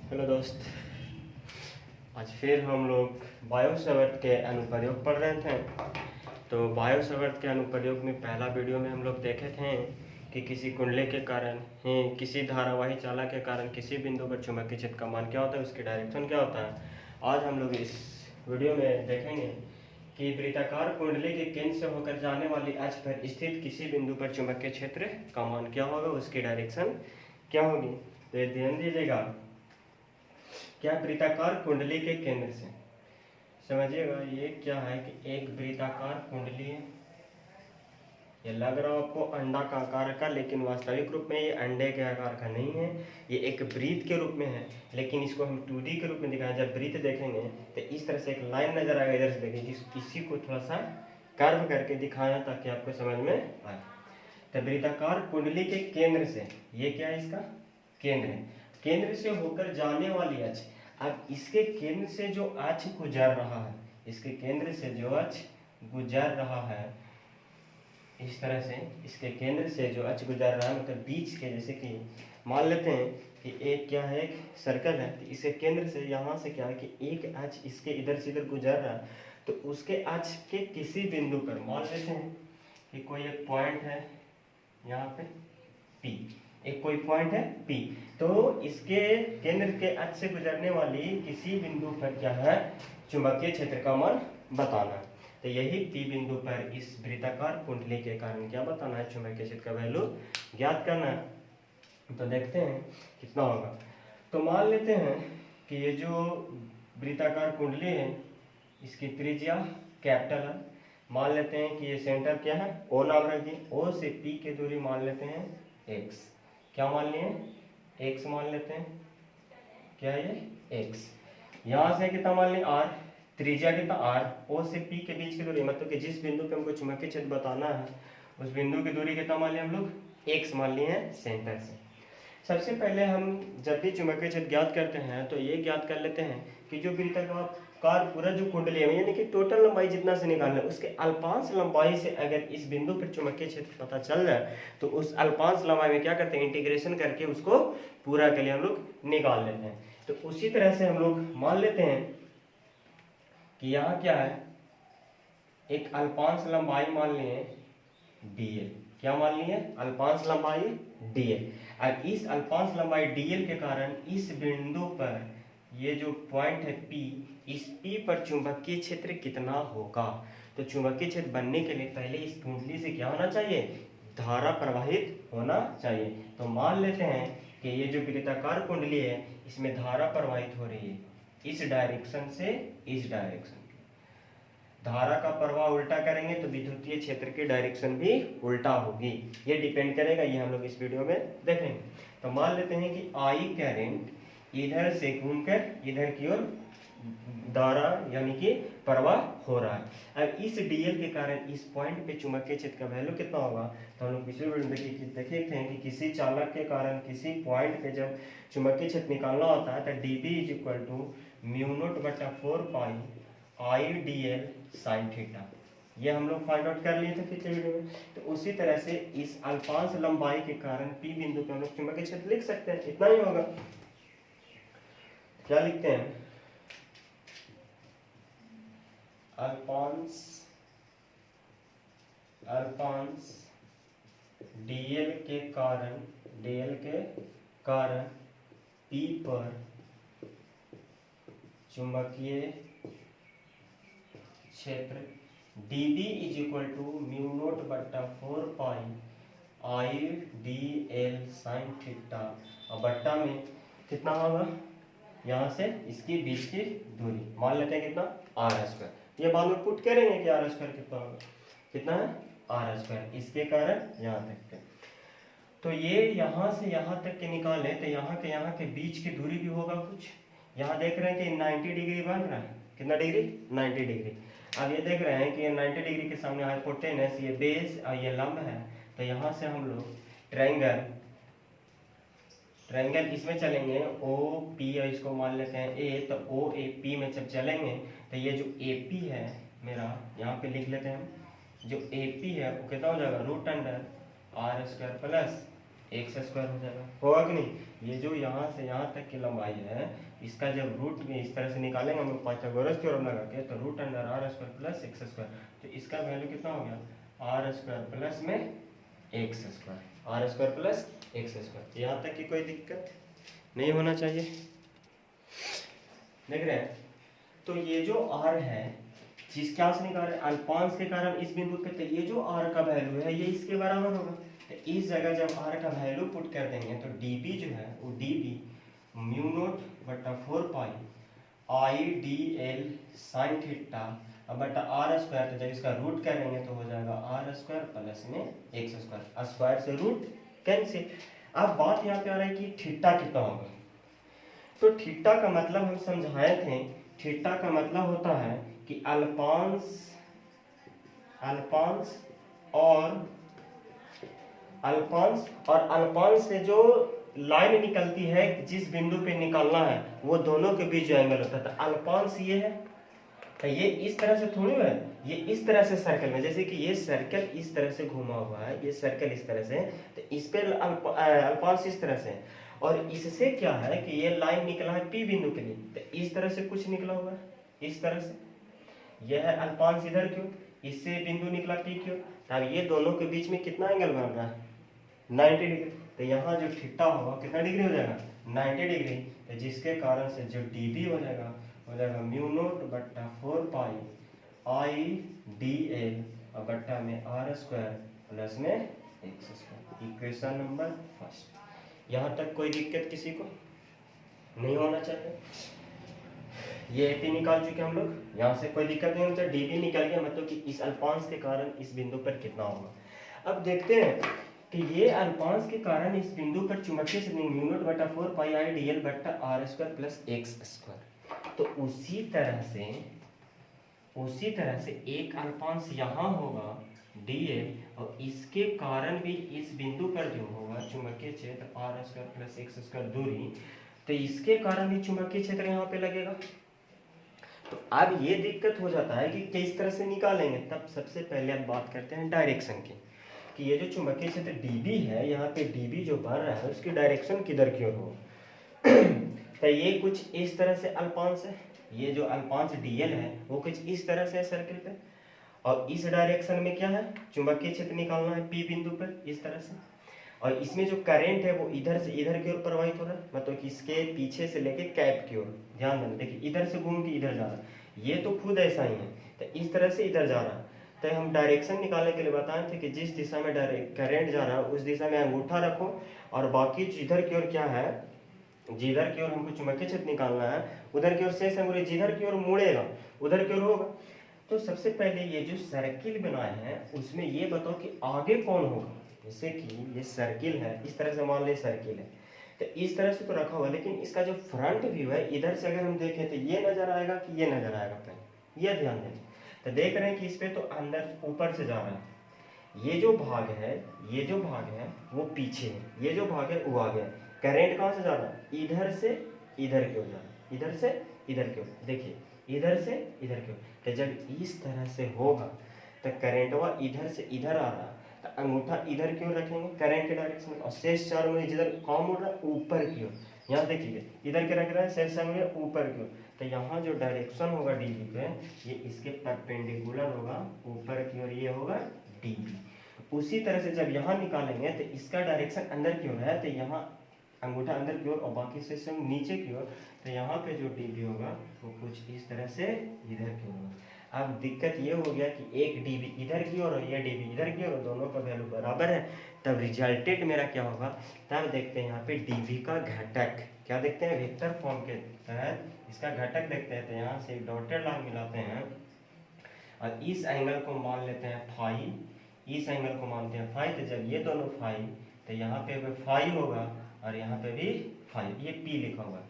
Hello दोस्त, आज फिर हम लोग बायोसावर्त के अनुप्रयोग पढ़ रहे थे। तो बायोसावर्त के अनुप्रयोग में पहला वीडियो में हम लोग देखे थे कि किसी कुंडली के कारण किसी धारावाही चालक के कारण किसी बिंदु पर चुंबकीय क्षेत्र का मान क्या होता है, उसकी डायरेक्शन क्या होता है। आज हम लोग इस वीडियो में देखेंगे कि वृत्ताकार कुंडली के केंद्र से होकर जाने वाली अक्ष पर स्थित किसी बिंदु पर चुंबकीय क्षेत्र का मान क्या होगा, उसकी डायरेक्शन क्या होगी। तो ये ध्यान दीजिएगा, क्या वृत्ताकार कुंडली के केंद्र से, समझिएगा ये क्या है कि एक वृत्ताकार कुंडली है। ये लग रहा है आपको अंडा का आकार का, लेकिन वास्तविक रूप में ये अंडे के आकार का नहीं है, ये एक वृत्त के रूप में है। लेकिन इसको हम 2D के रूप में दिखाएं। जब वृत्त देखेंगे तो इस तरह से एक लाइन नजर आएगा, इधर से देखिए, इसी को थोड़ा सा कर्व करके दिखाया ताकि आपको समझ में आए। तो वृत्ताकार कुंडली के केंद्र से, ये क्या है, इसका केंद्र है, केंद्र से होकर जाने वाली अक्ष। अब इसके केंद्र से जो अक्ष गुजर रहा है, इसके केंद्र से जो अक्ष गुजर रहा है, इस तरह से इसके केंद्र से जो अक्ष गुजर रहा है, मतलब बीच के, जैसे कि मान लेते हैं कि एक क्या है, एक सर्कल है, तो इसके केंद्र से यहाँ से क्या है कि एक अक्ष इसके इधर से इधर गुजर रहा है। तो उसके अक्ष के किसी बिंदु पर मान लेते हैं कि कोई एक पॉइंट है यहाँ पे P, एक कोई पॉइंट है P, तो इसके केंद्र के अक्ष से गुजरने वाली किसी बिंदु पर क्या है, चुंबकीय क्षेत्र का मान बताना है। तो यही P बिंदु पर इस वृत्ताकार कुंडली के कारण क्या बताना है, चुंबकीय क्षेत्र का वैल्यू ज्ञात करना है। तो देखते हैं कितना होगा। तो मान लेते हैं कि ये जो वृत्ताकार कुंडली है, इसकी त्रिज्या कैपिटल है। मान लेते हैं कि ये सेंटर क्या है, O नाम रखिए। O से P की दूरी मान लेते हैं x। क्या मान लिए, x मान लेते हैं, क्या है ये x। यहाँ से कितना मान लिए, r, त्रिज्या कितना r, O से P के बीच की दूरी, मतलब कि जिस बिंदु पे हमको चुंबकीय क्षेत्र बताना है उस बिंदु की दूरी कितना मान लिया हम लोग, x मान लिए हैं सेंटर से। सबसे पहले हम जब भी चुंबकीय क्षेत्र ज्ञात करते हैं तो ये ज्ञात कर लेते हैं कि जो वृत्ताकार पूरा जो कुंडली है, यानी कि टोटल लंबाई जितना से निकालना है, उसके अल्पांश लंबाई से अगर इस बिंदु पर चुंबकीय क्षेत्र पता चल जाए तो उस अल्पांश लंबाई में क्या करते हैं, इंटीग्रेशन करके उसको पूरा के लिए हम लोग निकाल लेते हैं। तो उसी तरह से हम लोग मान लेते हैं कि यहाँ क्या है, एक अल्पांश लंबाई मान लिए dl। क्या मान लिए, अल्पांश लंबाई dl। अब इस अल्पांश लंबाई dl के कारण इस बिंदु पर ये जो पॉइंट है P, इस P पर चुंबकीय क्षेत्र कितना होगा। तो चुंबकीय क्षेत्र बनने के लिए पहले इस कुंडली से क्या होना चाहिए, धारा प्रवाहित होना चाहिए। तो मान लेते हैं कि ये जो वृत्ताकार कुंडली है, इसमें धारा प्रवाहित हो रही है इस डायरेक्शन से इस डायरेक्शन। धारा का प्रवाह उल्टा करेंगे तो विद्युतीय क्षेत्र की डायरेक्शन भी उल्टा होगी। ये डिपेंड करेगा, ये हम लोग इस वीडियो में देखेंगे। तो मान लेते हैं कि I करंट इधर से घूमकर इधर की ओर धारा यानी कि प्रवाह हो रहा है। अब इस dl के कारण इस पॉइंट पे चुंबकीय क्षेत्र का वैल्यू कितना होगा। तो हम लोग पिछले वीडियो में देखे थे कि किसी चालक के कारण किसी पॉइंट पे जब चुंबकीय क्षेत्र निकालना होता है तो dB = μ0/4 pi I dl sin theta, ये हम लोग फाइंड आउट कर लिए थे पिछले वीडियो में। तो उसी तरह से इस अल्पांश लंबाई के कारण P बिंदु पे हम लोग चुंबकीय क्षेत्र लिख सकते हैं, इतना ही होगा। क्या लिखते हैं, अल्पांश dl के कारण P पर चुंबकीय क्षेत्र dB = μ0/4 pi I dl sin theta, और बट्टा में कितना होगा, यहाँ से इसके बीच की दूरी मान लेते हैं कितना, r²। ये बाद में पुट करेंगे कि r² कितना होगा, कितना है r², इसके कारण यहाँ तक के। तो ये यहाँ से यहाँ तक के निकालें तो यहाँ के बीच की दूरी भी होगा कुछ। यहाँ देख रहे हैं कि 90 डिग्री बन रहा है, कितना डिग्री, 90 डिग्री। अब ये देख रहे हैं कि ये 90 डिग्री के सामने हाइपोटेनस, ये बेस और ये लंब है। तो यहाँ से हम लोग ट्रायंगल इसमें चलेंगे, OP और इसको मान लेते हैं A। तो OAP में जब चलेंगे तो ये जो AP है मेरा, यहाँ पे लिख लेते हैं हम, जो AP है वो कितना हो जाएगा, √r² प्लस एक्स स्क्वायर हो जाएगा, होगा कि नहीं। ये जो यहाँ से यहाँ तक की लंबाई है, इसका जब रूट में इस तरह से निकालेंगे हम लोग पाइथागोरस थ्योरम लगा के, तो root under R square plus X square, तो इसका वैल्यू कितना हो गया, आर स्क्वायर प्लस में X square, R square plus X square. यहाँ तक की कोई दिक्कत नहीं होना चाहिए, देख रहे हैं। तो ये जो आर है, जिस क्या से निकाल रहे हैं, अल्पांश के कारण इस बिंदु पे, तो ये जो आर का वैल्यू है ये इसके बराबर होगा। तो इस जगह जब आर का वैल्यू पुट कर देंगे तो डीबी जो है वो डीबी म्यू नोट बटा 4 pi I D L sine theta बटा आर स्क्वायर, तो जब इसका रूट करेंगे तो हो जाएगा आर स्क्वायर प्लस में एक्स स्क्वायर, स्क्वायर से रूट कैंसिल। अब बात यहाँ पे आ रहा है कि थीटा कितना होगा। तो थीटा का मतलब हम समझाए थे, थीटा का मतलब होता है कि अल्पांश और अल्पांश से जो लाइन निकलती है जिस बिंदु पे निकालना है वो दोनों के बीच जो एंगल होता है। तो अल्पांश ये है, तो ये इस तरह से थोड़ी है, ये इस तरह से सर्कल में, जैसे कि ये सर्कल इस तरह से घुमा हुआ है, ये सर्कल इस तरह से, तो इस पे अल्पांश इस तरह से, और इससे क्या है कि ये लाइन निकला है पी बिंदु के लिए, तो इस तरह से कुछ निकला हुआ है, इस तरह से, यह है अल्पांश इधर क्यों, इससे बिंदु निकला पी क्यों, अब ये दोनों के बीच में कितना एंगल बन रहा है, 90 डिग्री। तो यहाँ जो थीटा होगा कितना डिग्री हो जाएगा, 90 डिग्री। तो जिसके कारण से जो डीबी हो जाएगा म्यू नोट बट्टा 4 पाई आई डी एल और बट्टा में आर स्क्वायर प्लस में X square. Equation number first. यहाँ तक कोई दिक्कत किसी को नहीं होना चाहिए। ये एपी निकाल चुके हम लोग, यहाँ से कोई दिक्कत नहीं होनी चाहिए। डीबी निकल गया, मतलब कि इस अल्पांश के कारण इस बिंदु पर कितना होगा। अब देखते हैं कि ये अल्पांश के कारण इस बिंदु पर चुंबकीय क्षेत्र म्यू नॉट बटा 4 पाई आई डी एल बटा R square plus X square. तो उसी तरह से एक अल्पांश यहाँ होगा dl, और इसके कारण भी इस बिंदु पर जो होगा चुंबकीय क्षेत्र R square plus X square दूरी, तो इसके कारण भी चुंबकीय क्षेत्र यहाँ पे लगेगा। तो अब ये दिक्कत हो जाता है कि किस तरह से निकालेंगे। तब सबसे पहले अब बात करते हैं डायरेक्शन की, कि ये जो चुंबकीय क्षेत्र dB है, यहाँ पे dB जो बन रहा है उसकी डायरेक्शन किधर की ओर हो। तो ये कुछ इस तरह से अल्पांश है, ये जो अल्पांश dl है वो कुछ इस तरह से है सर्किल पे, और इस डायरेक्शन में क्या है, चुंबकीय क्षेत्र निकालना है P बिंदु पर इस तरह से, और इसमें जो करंट है वो इधर से इधर की ओर प्रवाहित हो रहा है, मतलब कि इसके पीछे से लेके कैप की ओर। ध्यान देना, देखिए इधर से घूम के इधर जा रहा है, ये तो खुद ऐसा ही है, तो इस तरह से इधर जा रहा है। तो हम डायरेक्शन निकालने के लिए बताए थे कि जिस दिशा में करंट जा रहा है उस दिशा में अंगूठा रखो, और बाकी जिधर की ओर क्या है, जिधर की ओर हमको चुंबकीय क्षेत्र निकालना है उधर की ओर शेष अंगुली जिधर की ओर मुड़ेगा उधर की ओर होगा। तो सबसे पहले ये जो सर्किल बनाए हैं उसमें ये बताओ कि आगे कौन होगा। जैसे कि ये सर्किल है, इस तरह से मान ले सर्किल है, तो इस तरह से तो रखा हुआ, लेकिन इसका जो फ्रंट व्यू है इधर से अगर हम देखें तो ये नजर आएगा कि ये नजर आएगा, पहले ये ध्यान दें। तो देख रहे हैं कि इस पे तो अंदर ऊपर से जा रहा है, ये जो भाग है वो पीछे है, ये जो भाग है वो आगे है। करंट कहाँ से जा रहा है, इधर से इधर की ओर जा रहा है, इधर से इधर की ओर, देखिए इधर से इधर की ओर। तो जब इस तरह से होगा तो करंटवा इधर से इधर आ रहा है, तो अंगूठा इधर की ओर रखेंगे करंट के डायरेक्शन में, और शेष चार उंगली जिधर कौन मुड़ रहा है ऊपर की ओर। यहाँ देखिए इधर के रख रहा है, शेष उंगली ऊपर की ओर। तो यहाँ जो डायरेक्शन होगा डीबी पे, ये इसके परपेंडिकुलर होगा, ऊपर की ओर ये होगा डीबी। उसी तरह से जब यहाँ निकालेंगे तो इसका डायरेक्शन अंदर की ओर है, तो यहाँ अंगूठा अंदर की ओर और बाकी शेष नीचे की ओर। तो यहाँ पे जो डीबी होगा वो कुछ इस तरह से इधर की ओर। अब दिक्कत ये हो गया कि एक डीबी इधर की ओर और ये डीबी इधर की ओर, दोनों का वैल्यू बराबर है, तब रिजल्टेड मेरा क्या होगा। तब देखते हैं यहाँ पे डीबी का घटक, क्या देखते हैं, वेक्टर फॉर्म के तहत इसका घटक देखते हैं। तो यहाँ से एक डॉटेड लाइन मिलाते हैं और इस एंगल को मान लेते हैं फाई, इस एंगल को मानते हैं फाई। तो जब ये दोनों फाई, तो यहाँ पे भी फाई होगा और यहाँ पे भी फाई, ये पी लिखा हुआ है,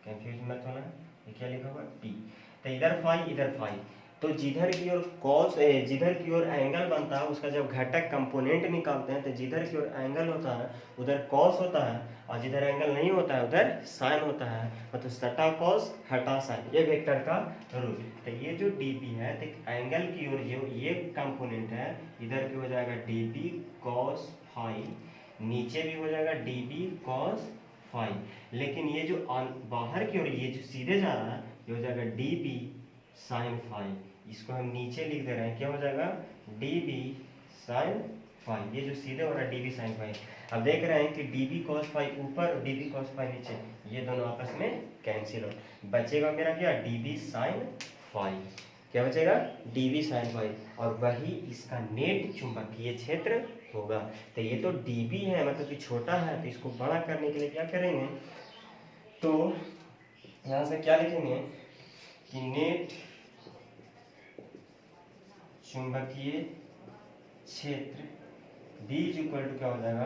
कंफ्यूज मत होना, ये क्या लिखा हुआ है पी। तो इधर फाई इधर फाई, तो जिधर की ओर कॉस, जिधर की ओर एंगल बनता है उसका जब घटक कंपोनेंट निकालते हैं तो जिधर की ओर एंगल होता है उधर कॉस होता है, और जिधर एंगल नहीं होता है उधर साइन होता है, मतलब सटा कॉस हटा साइन, ये वेक्टर का रूल। तो ये जो डीबी है तो एंगल की ओर जो ये कंपोनेंट है इधर की हो जाएगा डीबी कॉस फाई, नीचे भी हो जाएगा डी बी कॉस फाइव, लेकिन ये जो बाहर की ओर ये जो सीधे जा रहा है ये हो जाएगा डी बी साइन फाइव, इसको हम नीचे लिख दे रहे हैं, क्या हो जाएगा डी बी साइन फाइव, ये जो सीधे हो रहा है डी बी साइन फाइव। अब देख रहे हैं कि डी बी कॉस फाइव ऊपर और डी बी कॉस फाइव नीचे, ये दोनों आपस में कैंसिल हो, बचेगा मेरा क्या डी बी साइन फाइव, क्या बचेगा डी बी साइन फाइव, और वही इसका नेट चुंबकीय क्षेत्र होगा। तो ये तो डी बी है, मतलब कि छोटा है, तो इसको बड़ा करने के लिए क्या करेंगे, तो यहाँ से क्या लिखेंगे कि नेट चुंबकीय क्षेत्र B इक्वल टू क्या हो जाएगा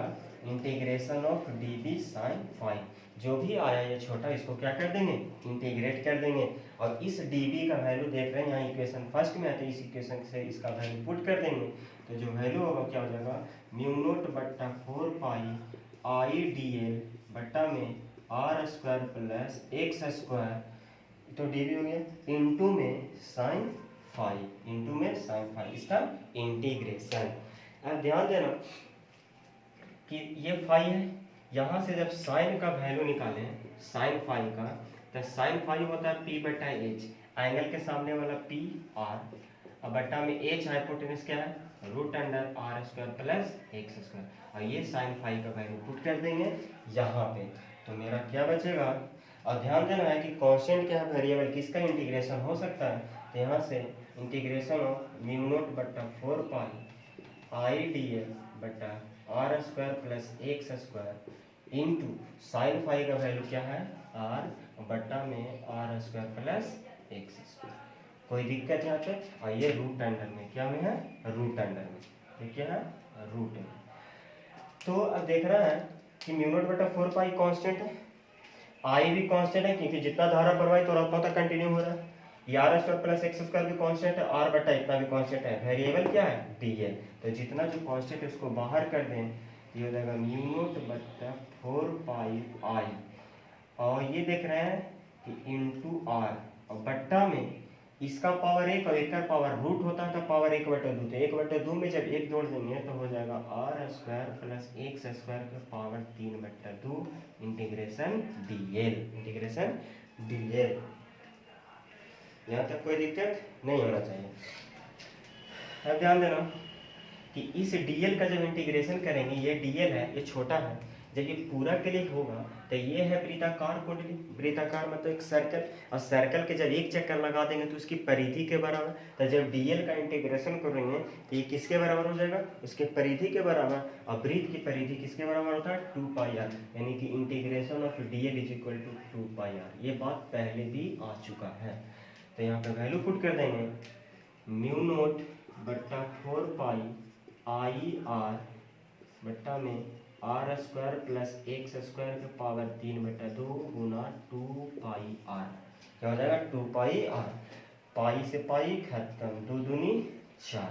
integration of D B sine five, जो भी आया ये छोटा इसको क्या कर देंगे इंटीग्रेट कर देंगे, और इस डी बी का वैल्यू देख रहे हैं यहाँ इक्वेशन फर्स्ट में है, तो इस इक्वेशन से इसका वैल्यू पुट कर देंगे, तो जो वैल्यू होगा क्या हो जाएगा म्यू नोट बट्टा 4 पाई आई डी एल बट्टा में R square plus X square, तो डी बी हो गया इंटू में साइन फाइव, इंटू में साइन फाइव, इसका इंटीग्रेशन। अब ध्यान देना कि ये फाइव है, यहाँ से जब साइन का वैल्यू निकालें साइन फाइव का, तो साइन फाइव होता है पी बटा एच, एंगल के सामने वाला पी आर, और बटा में एच हाइपोटेनस क्या है root under R square plus X square, और ये साइन फाइव का वैल्यू पुट कर देंगे यहाँ पे, तो मेरा क्या बचेगा। और ध्यान देना है कि कांस्टेंट क्या है वेरिएबल, किसका इंटीग्रेशन हो सकता है, तो यहाँ से इंटीग्रेशन ऑफ म्यू नोट बट्टा 4 पाई आई डी एल बट्टा R square plus X square into sine five का वैल्यू क्या है आर बट्टा में R square plus X square, कोई दिक्कत यहाँ पे, और ये रूट अंडर में क्या में है रूट अंडर में, ये क्या है रूट में। तो अब देख रहा है कि म्यू नोट बट्टा 4 पाई कांस्टेंट है, आई भी कांस्टेंट है क्योंकि जितना धारा प्रवाहित हो रहा है कंटिन्यू हो रहा है, ये R square plus X square भी कांस्टेंट है, आर बटा इतना भी कांस्टेंट है, वेरिएबल क्या है डी एल, तो जितना जो कांस्टेंट है उसको बाहर कर दें, ये हो जाएगा म्यू नोट बटा 4 पाई आई, और ये देख रहे हैं कि इंटू आर, और बट्टा में इसका पावर एक और एक का पावर रूट होता है, तो पावर 1/2, तो 1/2 में जब एक जोड़ देंगे तो हो जाएगा R square plus X square का power 3/2 integration D L, integration D L. यहाँ तक कोई दिक्कत नहीं होना चाहिए। अब ध्यान देना कि इस डीएल का जब इंटीग्रेशन करेंगे, ये डीएल है ये छोटा है, जब ये पूरा क्लिक होगा तो ये है वृत्ताकार कुंडली, वृत्ताकार मतलब एक सर्कल, और सर्कल के जब एक चक्कर लगा देंगे तो उसकी परिधि के बराबर, तो जब डीएल का इंटीग्रेशन करेंगे तो ये किसके बराबर हो जाएगा उसके परिधि के बराबर, और वृत्त की परिधि किसके बराबर होता है 2 पाई आर, यानी कि integration of DL is equal to 2 pi R, ये बात पहले भी आ चुका है। तो यहाँ पे वैल्यू पुट कर देंगे म्यू नोट बट्टा 4 पाई आई आर बट्टा में R square plus X square के पावर 3/2 गुना 2 पाई आर, क्या हो जाएगा 2 पाई आर, पाई से पाई खत्म, 2 दूनी 4,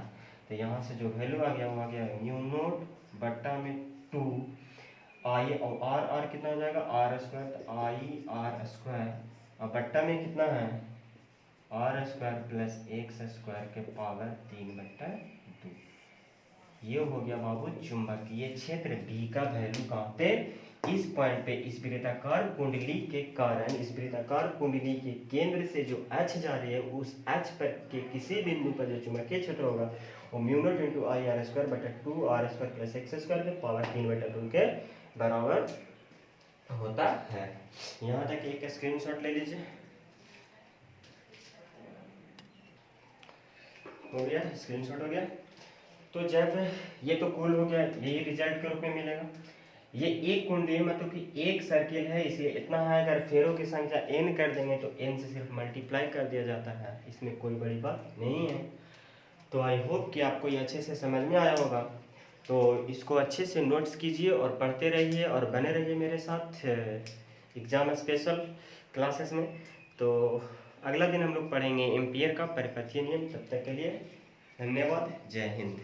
तो यहाँ से जो वैल्यू आ गया वो आ गया म्यू नोट बट्टा में 2 आई, और आर कितना हो जाएगा आर स्क्वायर, तो आई आर स्क्वायर, और बट्टा में कितना है R square plus X square के पावर 3/2, ये हो गया बाबू चुंबकीय क्षेत्र बी का वैल्यू कहाँ पे इस पॉइंट पे, इस वृत्ताकार कुंडली के कारण, इस वृत्ताकार कुंडली के केंद्र से जो एच जा रही है उस एच पर के किसी बिंदु पर जो चुंबकीय क्षेत्र होगा वो mu naught into I R square बटा 2 R square plus X square के पावर 3/2 के बराबर होता है। यहाँ तक एक स्क्रीनशॉट ले लीजिए, हो गया स्क्रीनशॉट हो गया। तो जब ये तो कुल हो गया, यही रिजल्ट के रूप में मिलेगा। ये एक कुंडली मतलब कि एक सर्किल है, इसलिए इतना है, अगर फेरों की संख्या n कर देंगे तो n से सिर्फ मल्टीप्लाई कर दिया जाता है, इसमें कोई बड़ी बात नहीं है। तो आई होप कि आपको ये अच्छे से समझ में आया होगा, तो इसको अच्छे से नोट्स कीजिए और पढ़ते रहिए और बने रहिए मेरे साथ एग्ज़ाम स्पेशल क्लासेस में। तो अगला दिन हम लोग पढ़ेंगे एम्पियर का परिपथीय नियम। तब तक के लिए धन्यवाद, जय हिंद।